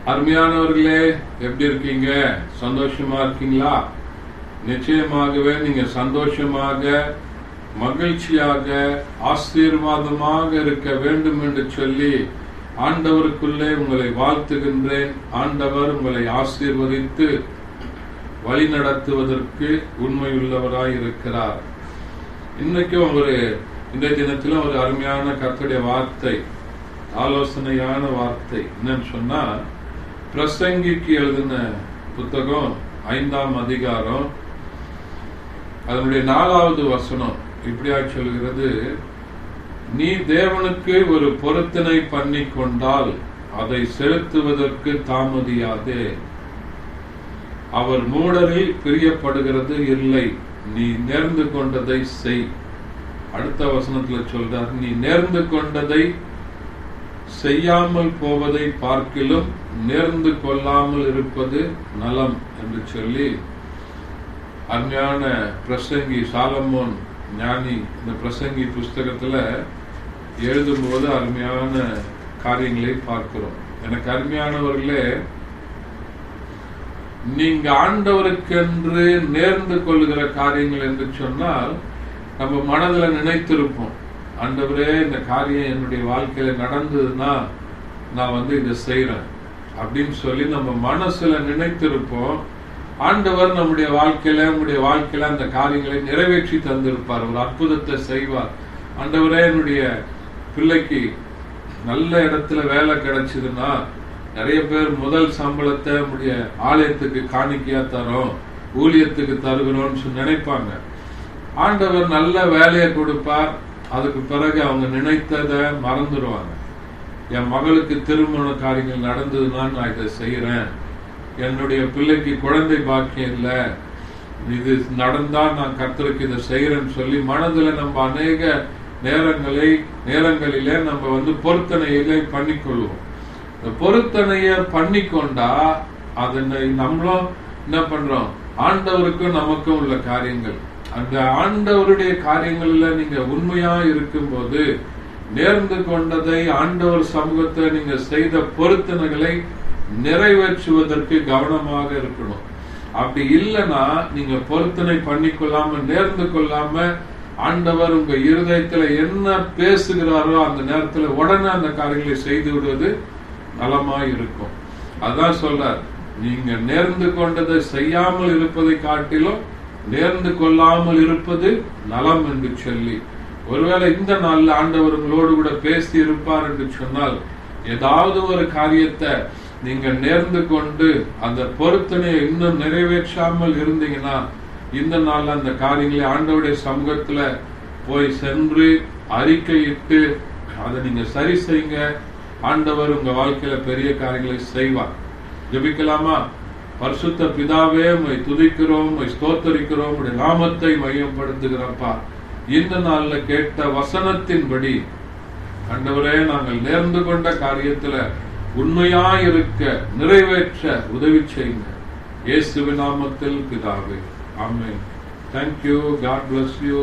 அருமையானவர்களே, எப்படி இருக்கீங்க? சந்தோஷமா இருக்கீங்களா? நிச்சயமாகவே நீங்க சந்தோஷமாக, மகிழ்ச்சியாக, ஆசீர்வாதமாக இருக்க வேண்டும் என்று சொல்லி ஆண்டவருக்குள்ளே உங்களை வாழ்த்துகின்றேன். ஆண்டவர் உங்களை ஆசீர்வதித்து வழி நடத்துவதற்கு உண்மையுள்ளவராய் இருக்கிறார். இன்னைக்கும் இந்த தினத்திலும் ஒரு அருமையான கர்த்தருடைய வார்த்தை, ஆலோசனையான வார்த்தை என்னன்னு சொன்னா, பிரசங்கிக்கு எழுதின புத்தகம் 5ஆம் அதிகாரம் அதனுடைய 4வது வசனம் இப்படியா சொல்கிறது: நீ தேவனுக்கு ஒரு பொருத்தனை பண்ணி கொண்டால் அதை செலுத்துவதற்கு தாமதியாதே. அவர் மூடரில் பிரியப்படுகிறது இல்லை, நீ நேர்ந்து கொண்டதை செய். அடுத்த வசனத்துல சொல்றார், நீ நேர்ந்து கொண்டதை செய்யாமல் போவதை பார்க்கிலும் நேர்ந்து கொள்ளாமல் இருப்பது நலம் என்று சொல்லி அருமையான பிரசங்கி சாலமோன் ஞானி இந்த பிரசங்கி புஸ்தகத்துல எழுதும்போது அருமையான காரியங்களை பார்க்கிறோம். எனக்கு அருமையானவர்களே, நீங்க ஆண்டவருக்கென்று நேர்ந்து கொள்ளுகிற காரியங்கள் என்று சொன்னால், நம்ம மனதில் நினைத்திருப்போம், ஆண்டவரே இந்த காரியம் என்னுடைய வாழ்க்கையில நடந்ததுன்னா நான் இதை செய்யறேன் அப்படின்னு சொல்லி நம்ம மனசுல நினைத்திருப்போம். ஆண்டவர் நம்முடைய வாழ்க்கையில அந்த காரியங்களை நிறைவேற்றி தந்திருப்பார், ஒரு அற்புதத்தை செய்வார். ஆண்டவரே என்னுடைய பிள்ளைக்கு நல்ல இடத்துல வேலை கிடைச்சதுன்னா நிறைய பேர் முதல் சம்பளத்தை நம்முடைய ஆலயத்துக்கு காணிக்கையா தரோம், ஊழியத்துக்கு தருகிறோம்னு சொல்லி நினைப்பாங்க. ஆண்டவர் நல்ல வேலையை கொடுப்பார். அதுக்கு பிறகு அவங்க நினைத்ததை மறந்துடுவாங்க. என் மகளுக்கு திருமண காரியங்கள் நடந்ததுன்னா நான் இதை செய்யறேன், என்னுடைய பிள்ளைக்கு குழந்தை பாக்கியம் இல்லை, இது நடந்தா நான் கர்த்தருக்கு இதை செய்யறேன்னு சொல்லி மனதுல நம்ம அநேக நேரங்களிலே நம்ம பொருத்தனையிலே பண்ணிக்கொள்வோம். இந்த பொருத்தனைய பண்ணிக்கொண்டா அதனை நம்மளும் என்ன பண்றோம், ஆண்டவருக்கும் நமக்கும் உள்ள காரியங்கள், அந்த ஆண்டவருடைய காரியங்கள்ல நீங்க உண்மையா இருக்கும் போது நேர்ந்து கொண்டதை ஆண்டவர் சமூகத்தை நீங்க செய்த பொருத்தனைகளை நிறைவேற்றுவதற்கு கவனமாக இருக்கணும். அப்படி இல்லைன்னா நீங்க பொருத்தனை பண்ணிக்கொள்ளாம நேர்ந்து கொள்ளாம ஆண்டவர் உங்க இருதயத்துல என்ன பேசுகிறாரோ அந்த நேரத்துல உடனே அந்த காரியங்களை செய்து விடுவது நலமா இருக்கும். அதான் சொல்றார், நீங்க நேர்ந்து கொண்டதை செய்யாமல் இருப்பதை காட்டிலும் நேர்ந்து கொள்ளாமல் இருப்பது நலம் என்று சொல்லி, ஒருவேளை இந்த நாள்ல ஆண்டவர் உங்களோடு கூட பேசி இருப்பார் என்று சொன்னால், ஏதாவது ஒரு காரியத்தை நீங்க நேர்ந்து கொண்டு அந்த பொருத்தனையை இன்னும் நிறைவேற்றாமல் இருந்தீங்கன்னா, இந்த நாள்ல அந்த காரியங்களை ஆண்டவருடைய சமூகத்துல போய் சென்று அறிக்கையிட்டு அதை நீங்க சரி செய்யுங்க. ஆண்டவர் உங்க வாழ்க்கையில பெரிய காரியங்களை செய்வார். ஜெபிக்கலாமா? பரிசுத்த பிதாவே, உம்மை துதிக்கிறோம், உம்மை ஸ்தோத்தரிக்கிறோம், உம்முடைய நாமத்தை மையப்படுத்துகிறப்பா. இந்த நாள்ல கேட்ட வசனத்தின்படி ஆண்டவரே, நாங்கள் நேர்ந்து கொண்ட காரியத்துல உண்மையாயிருக்க நிறைவேற்ற உதவி செய்யுங்க. இயேசுவின் நாமத்தில் பிதாவே, ஆமென். Thank you. God bless you.